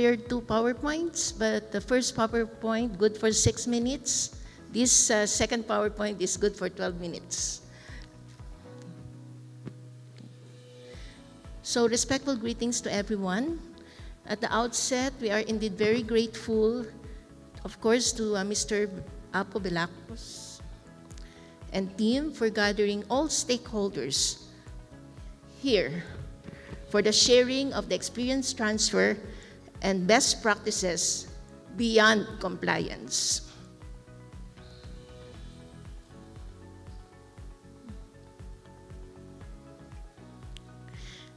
prepared two PowerPoints, but the first PowerPoint, good for 6 minutes. This second PowerPoint is good for 12 minutes. So respectful greetings to everyone. At the outset, we are indeed very grateful, of course, to Mr. Apo Belacos and team for gathering all stakeholders here for the sharing of the experience transfer and best practices beyond compliance.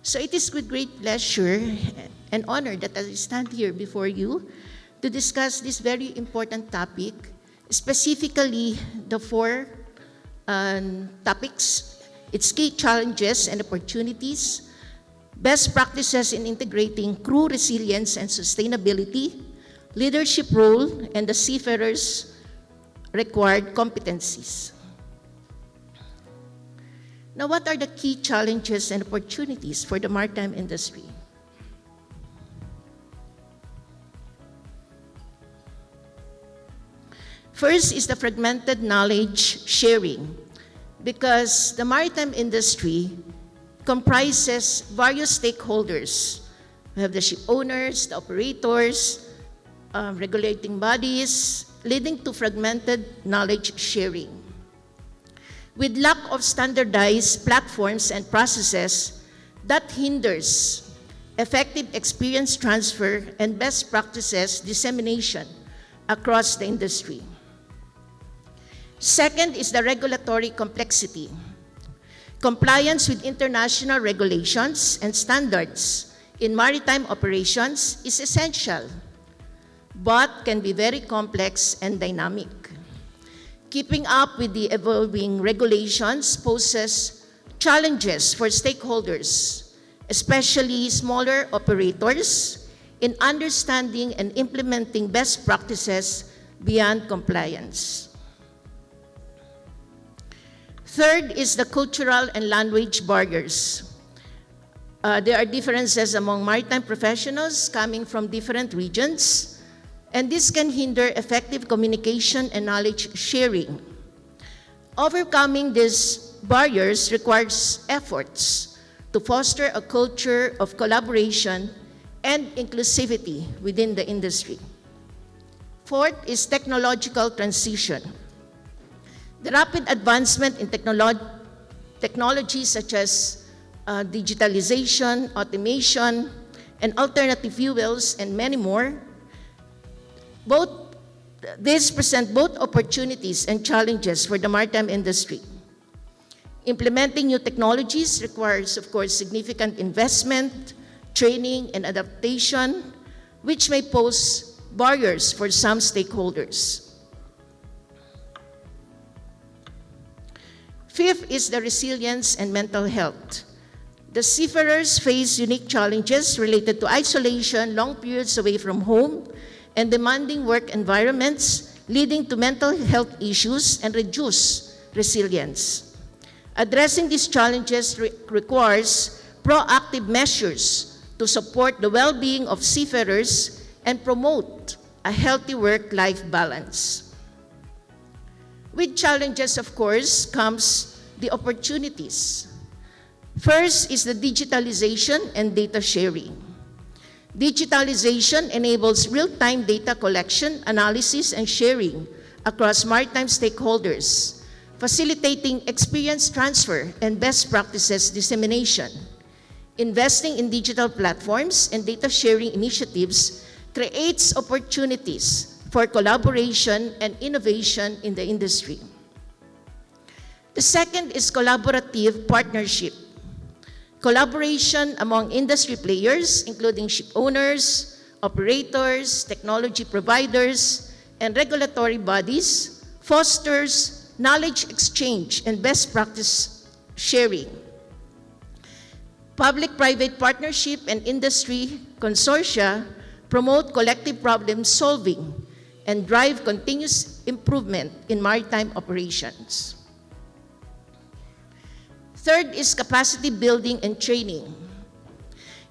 So it is with great pleasure and honor that I stand here before you to discuss this very important topic, specifically the four topics, its key challenges and opportunities, best practices in integrating crew resilience and sustainability, leadership role, and the seafarers' required competencies. Now, what are the key challenges and opportunities for the maritime industry? First is the fragmented knowledge sharing, because the maritime industry comprises various stakeholders. We have the ship owners, the operators, regulating bodies, leading to fragmented knowledge sharing. With lack of standardized platforms and processes, that hinders effective experience transfer and best practices dissemination across the industry. Second is the regulatory complexity. Compliance with international regulations and standards in maritime operations is essential, but can be very complex and dynamic. Keeping up with the evolving regulations poses challenges for stakeholders, especially smaller operators, in understanding and implementing best practices beyond compliance. Third is the cultural and language barriers. There are differences among maritime professionals coming from different regions, and this can hinder effective communication and knowledge sharing. Overcoming these barriers requires efforts to foster a culture of collaboration and inclusivity within the industry. Fourth is technological transition. The rapid advancement in technologies such as digitalization, automation, and alternative fuels, and many more, these present both opportunities and challenges for the maritime industry. Implementing new technologies requires, of course, significant investment, training, and adaptation, which may pose barriers for some stakeholders. Fifth is the resilience and mental health. The seafarers face unique challenges related to isolation, long periods away from home, and demanding work environments, leading to mental health issues and reduced resilience. Addressing these challenges requires proactive measures to support the well-being of seafarers and promote a healthy work-life balance. With challenges, of course, comes the opportunities. First is the digitalization and data sharing. Digitalization enables real-time data collection, analysis, and sharing across maritime stakeholders, facilitating experience transfer and best practices dissemination. Investing in digital platforms and data sharing initiatives creates opportunities for collaboration and innovation in the industry. The second is collaborative partnership. Collaboration among industry players, including ship owners, operators, technology providers, and regulatory bodies, fosters knowledge exchange and best practice sharing. Public-private partnership and industry consortia promote collective problem solving and drive continuous improvement in maritime operations. Third is capacity building and training.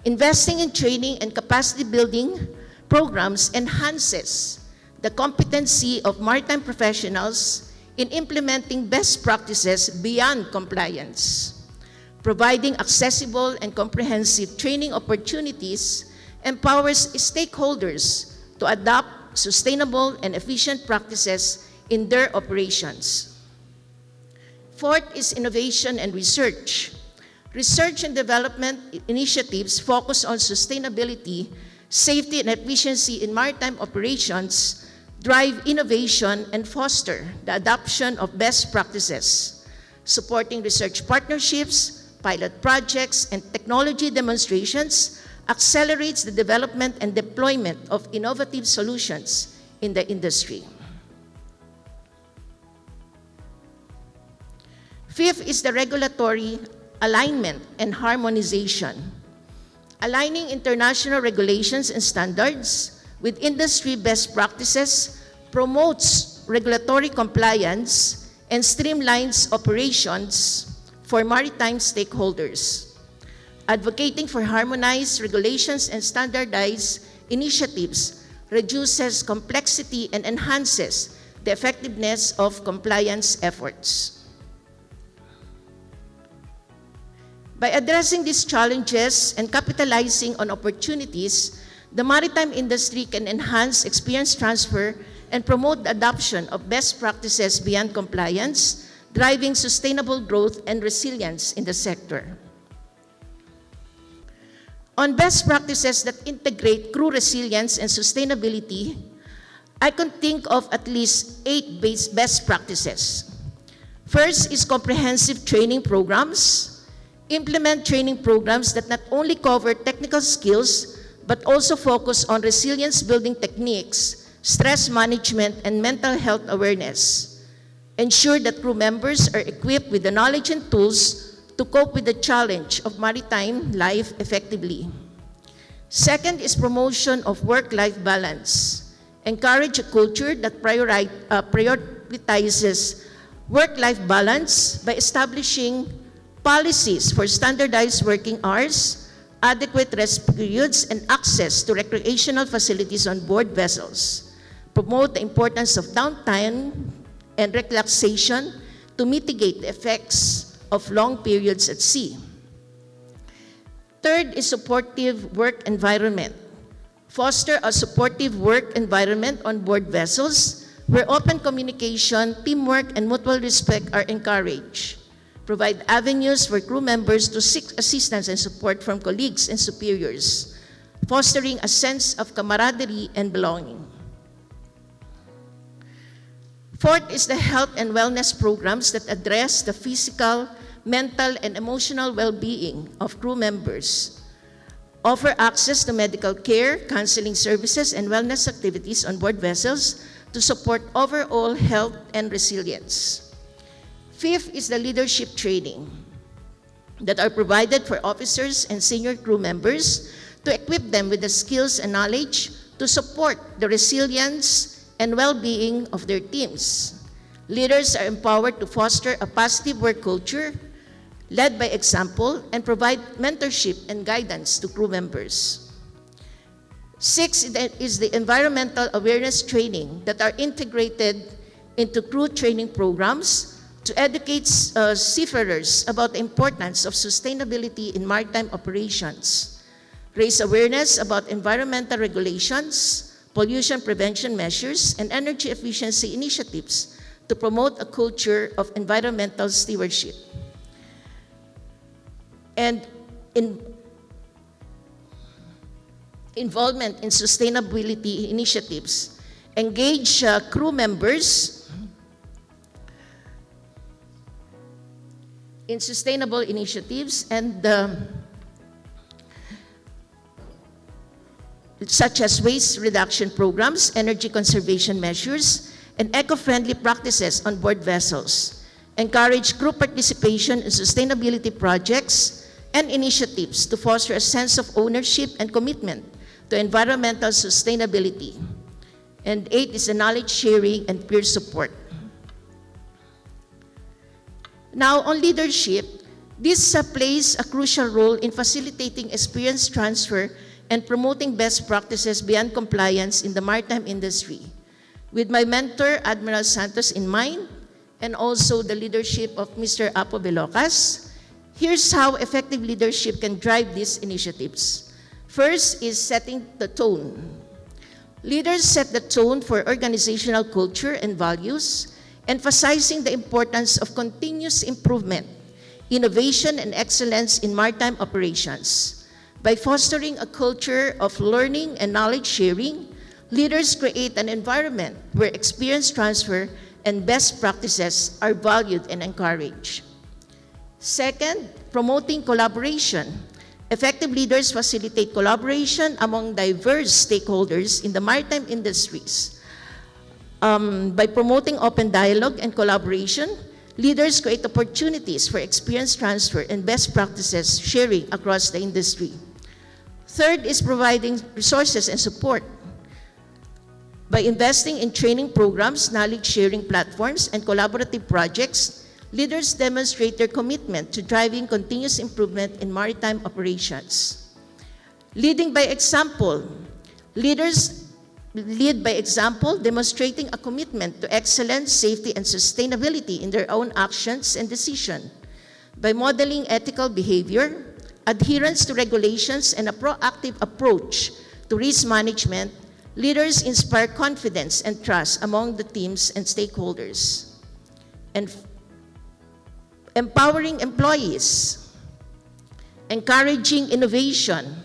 Investing in training and capacity building programs enhances the competency of maritime professionals in implementing best practices beyond compliance. Providing accessible and comprehensive training opportunities empowers stakeholders to adopt sustainable and efficient practices in their operations. Fourth is innovation and research. Research and development initiatives focus on sustainability, safety, and efficiency in maritime operations, drive innovation, and foster the adoption of best practices. Supporting research partnerships, pilot projects, and technology demonstrations accelerates the development and deployment of innovative solutions in the industry. Fifth is the regulatory alignment and harmonization. Aligning international regulations and standards with industry best practices promotes regulatory compliance and streamlines operations for maritime stakeholders. Advocating for harmonized regulations and standardized initiatives reduces complexity and enhances the effectiveness of compliance efforts. By addressing these challenges and capitalizing on opportunities, the maritime industry can enhance experience transfer and promote the adoption of best practices beyond compliance, driving sustainable growth and resilience in the sector. On best practices that integrate crew resilience and sustainability, I can think of at least 8 best practices. First is comprehensive training programs. Implement training programs that not only cover technical skills, but also focus on resilience-building techniques, stress management, and mental health awareness. Ensure that crew members are equipped with the knowledge and tools to cope with the challenge of maritime life effectively. Second is promotion of work-life balance. Encourage a culture that prioritizes work-life balance by establishing policies for standardized working hours, adequate rest periods, and access to recreational facilities on board vessels. Promote the importance of downtime and relaxation to mitigate the effects of long periods at sea. Third is supportive work environment. Foster a supportive work environment on board vessels where open communication, teamwork, and mutual respect are encouraged. Provide avenues for crew members to seek assistance and support from colleagues and superiors, fostering a sense of camaraderie and belonging. Fourth is the health and wellness programs that address the physical, mental, and emotional well-being of crew members. Offer access to medical care, counseling services, and wellness activities on board vessels to support overall health and resilience. Fifth is the leadership training that are provided for officers and senior crew members to equip them with the skills and knowledge to support the resilience and well-being of their teams. Leaders are empowered to foster a positive work culture, led by example, and provide mentorship and guidance to crew members. Six is the environmental awareness training that are integrated into crew training programs to educate seafarers about the importance of sustainability in maritime operations, raise awareness about environmental regulations, pollution prevention measures, and energy efficiency initiatives to promote a culture of environmental stewardship. And involvement in sustainability initiatives. Engage crew members in sustainable initiatives and such as waste reduction programs, energy conservation measures, and eco-friendly practices on board vessels. Encourage crew participation in sustainability projects and initiatives to foster a sense of ownership and commitment to environmental sustainability. And 8 is the knowledge sharing and peer support. Now, on leadership, this plays a crucial role in facilitating experience transfer and promoting best practices beyond compliance in the maritime industry, with my mentor, Admiral Santos, in mind, and also the leadership of Mr. Apo Belocas. Here's how effective leadership can drive these initiatives. First is setting the tone. Leaders set the tone for organizational culture and values, emphasizing the importance of continuous improvement, innovation, and excellence in maritime operations. By fostering a culture of learning and knowledge sharing, leaders create an environment where experience transfer and best practices are valued and encouraged. Second, promoting collaboration. Effective leaders facilitate collaboration among diverse stakeholders in the maritime industries. By promoting open dialogue and collaboration, leaders create opportunities for experience transfer and best practices sharing across the industry. Third is providing resources and support. By investing in training programs, knowledge sharing platforms, and collaborative projects, leaders demonstrate their commitment to driving continuous improvement in maritime operations. Leading by example. Leaders lead by example, demonstrating a commitment to excellence, safety, and sustainability in their own actions and decisions. By modeling ethical behavior, adherence to regulations, and a proactive approach to risk management, leaders inspire confidence and trust among the teams and stakeholders. And empowering employees, encouraging innovation,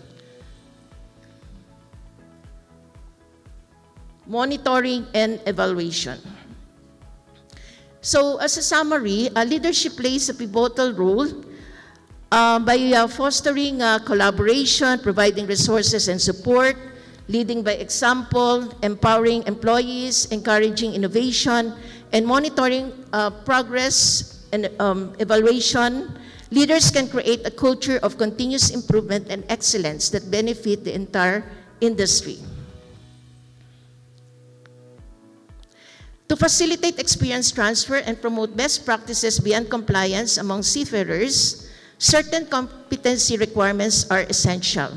monitoring, and evaluation. So as a summary, leadership plays a pivotal role by fostering collaboration, providing resources and support, leading by example, empowering employees, encouraging innovation, and monitoring progress and evaluation. Leaders can create a culture of continuous improvement and excellence that benefit the entire industry. To facilitate experience transfer and promote best practices beyond compliance among seafarers, certain competency requirements are essential.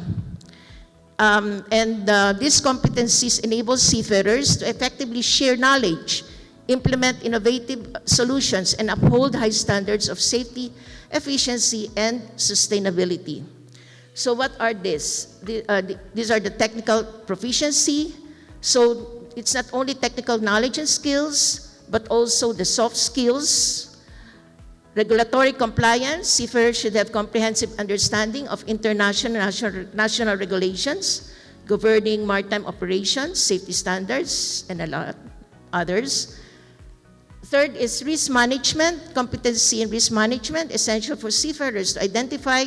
These competencies enable seafarers to effectively share knowledge, implement innovative solutions, and uphold high standards of safety, efficiency, and sustainability. So what are these? These are the technical proficiency. So it's not only technical knowledge and skills, but also the soft skills. Regulatory compliance. Seafarers should have comprehensive understanding of international national regulations governing maritime operations, safety standards, and a lot others. Third is risk management. Competency in risk management, essential for seafarers to identify,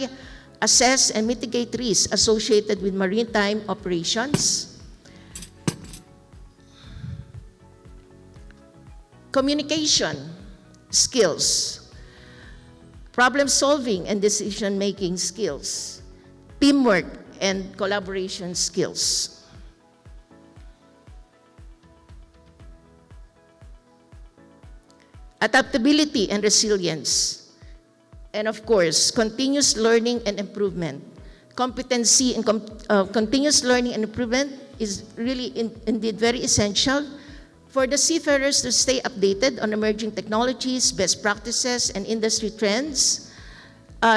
assess, and mitigate risks associated with maritime operations. Communication skills, problem-solving and decision-making skills, teamwork and collaboration skills. Adaptability and resilience, and of course, continuous learning and improvement. Competency in continuous learning and improvement is really indeed very essential for the seafarers to stay updated on emerging technologies, best practices, and industry trends,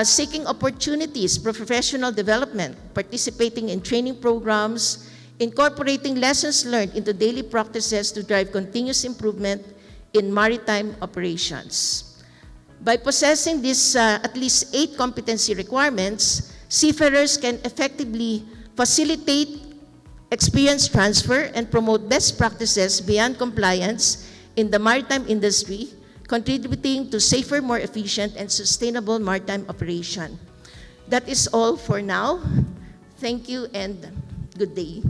seeking opportunities for professional development, participating in training programs, incorporating lessons learned into daily practices to drive continuous improvement in maritime operations. By possessing these at least 8 competency requirements, seafarers can effectively facilitate experience transfer and promote best practices beyond compliance in the maritime industry, contributing to safer, more efficient, and sustainable maritime operation. That is all for now. Thank you and good day.